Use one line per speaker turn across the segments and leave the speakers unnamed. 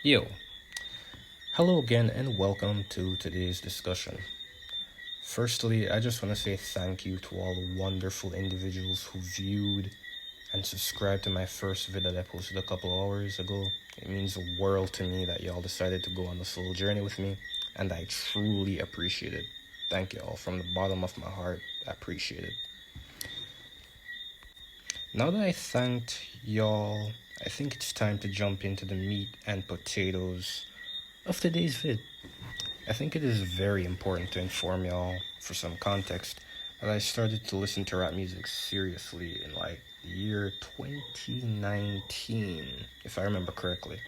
Yo, hello again and welcome to today's discussion. Firstly, I just want to say thank you to all the wonderful individuals who viewed and subscribed to my first video that I posted a couple hours ago. It means the world to me that y'all decided to go on this little journey with me, and I truly appreciate it. Thank you all from the bottom of my heart. I appreciate it. Now that I thanked y'all, I think it's time to jump into the meat and potatoes of today's vid. I think it is very important to inform y'all, for some context, that I started to listen to rap music seriously in like the year 2019, if I remember correctly.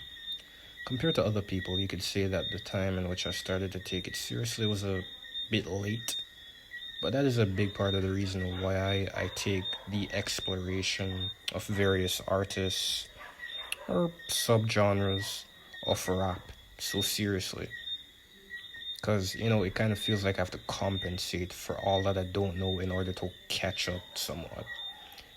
Compared to other people, you could say that the time in which I started to take it seriously was a bit late, but that is a big part of the reason why I take the exploration of various artists or subgenres of rap so seriously. Because, it kind of feels like I have to compensate for all that I don't know in order to catch up somewhat.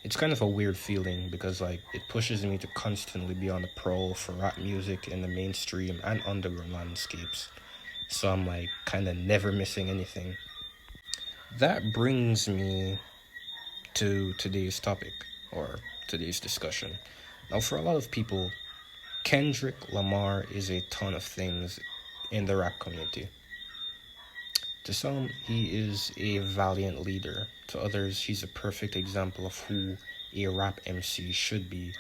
It's kind of a weird feeling because, it pushes me to constantly be on the prowl for rap music in the mainstream and underground landscapes. So I'm, kind of never missing anything. That brings me to today's topic, or today's discussion. Now, for a lot of people, Kendrick Lamar is a ton of things in the rap community. To some, he is a valiant leader. To others, he's a perfect example of who a rap MC should be.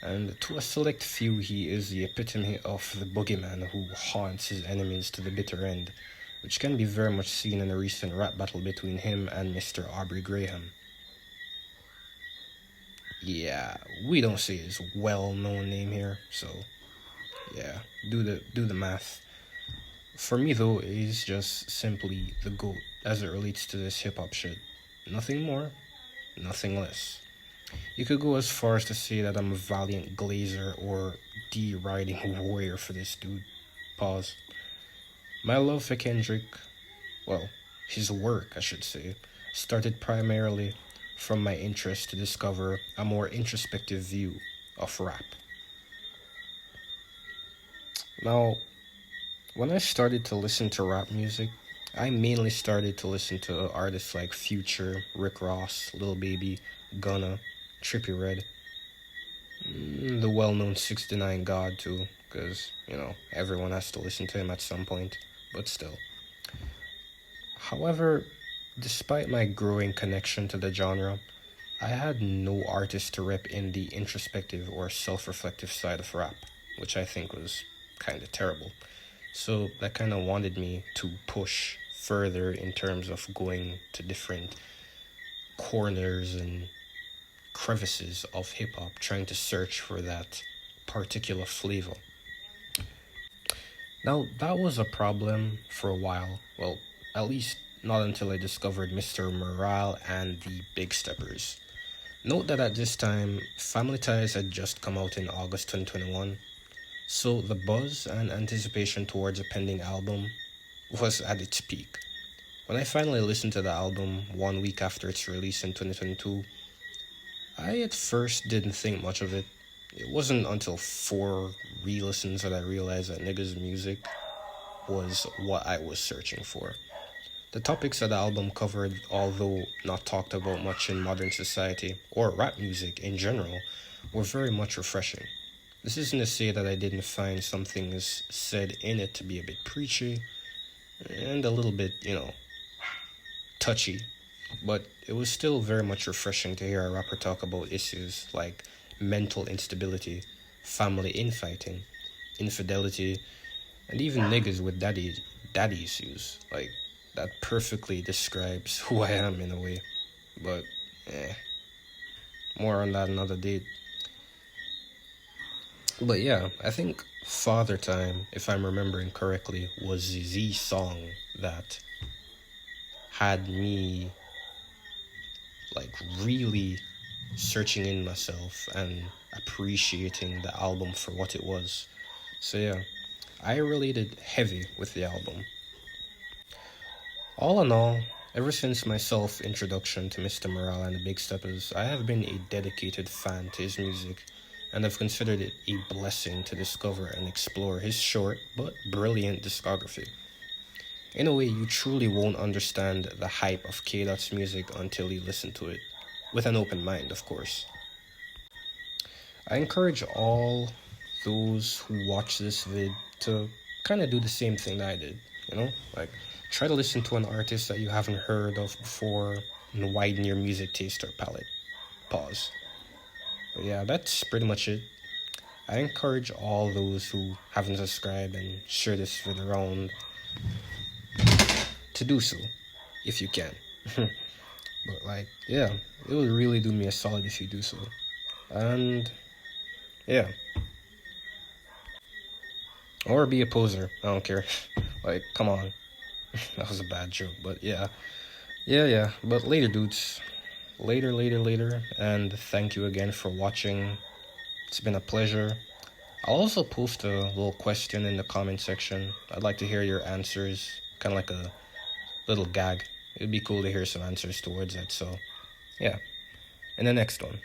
And to a select few, he is the epitome of the boogeyman who haunts his enemies to the bitter end, which can be very much seen in a recent rap battle between him and Mr. Aubrey Graham. Yeah, we don't say his well-known name here, so yeah, do the math. For me, though, he's just simply the GOAT as it relates to this hip hop shit. Nothing more, nothing less. You could go as far as to say that I'm a valiant glazer or deriding warrior for this dude. Pause. My love for Kendrick, well, his work, I should say, started primarily from my interest to discover a more introspective view of rap. Now, when I started to listen to rap music, I mainly started to listen to artists like Future, Rick Ross, Lil Baby, Gunna, Trippie Redd, the well-known 69 God too, because, everyone has to listen to him at some point, but still. However, despite my growing connection to the genre, I had no artist to rep in the introspective or self-reflective side of rap, which I think was kind of terrible. So that kind of wanted me to push further in terms of going to different corners and crevices of hip hop, trying to search for that particular flavor. Now, that was a problem for a while. Well, at least not until I discovered Mr. Morale and the Big Steppers. Note that at this time, Family Ties had just come out in August 2021, so the buzz and anticipation towards a pending album was at its peak. When I finally listened to the album 1 week after its release in 2022, I at first didn't think much of it. It wasn't until 4 re-listens that I realized that niggas' music was what I was searching for. The topics that the album covered, although not talked about much in modern society, or rap music in general, were very much refreshing. This isn't to say that I didn't find some things said in it to be a bit preachy and a little bit, touchy, but it was still very much refreshing to hear a rapper talk about issues like mental instability, family infighting, infidelity, and even niggas with daddy issues. That perfectly describes who I am in a way. But, more on that another date. But yeah, I think Father Time, if I'm remembering correctly, was the song that had me really searching in myself and appreciating the album for what it was. So yeah, I related heavy with the album. All in all, ever since my self-introduction to Mr. Morale and the Big Steppers, I have been a dedicated fan to his music and I've considered it a blessing to discover and explore his short but brilliant discography. In a way, you truly won't understand the hype of K Dot's music until you listen to it, with an open mind, of course. I encourage all those who watch this vid to kind of do the same thing that I did, you know? Like, try to listen to an artist that you haven't heard of before and widen your music taste or palette. Pause. But yeah, that's pretty much it. I encourage all those who haven't subscribed and share this vid around to do so, if you can. But like, yeah, it would really do me a solid if you do so. And yeah, or be a poser. I don't care. Like, come on, that was a bad joke. But yeah. But later, dudes. Later. And thank you again for watching. It's been a pleasure. I'll also post a little question in the comment section. I'd like to hear your answers, kind of like a little gag. It'd be cool to hear some answers towards that. So, yeah. In the next one.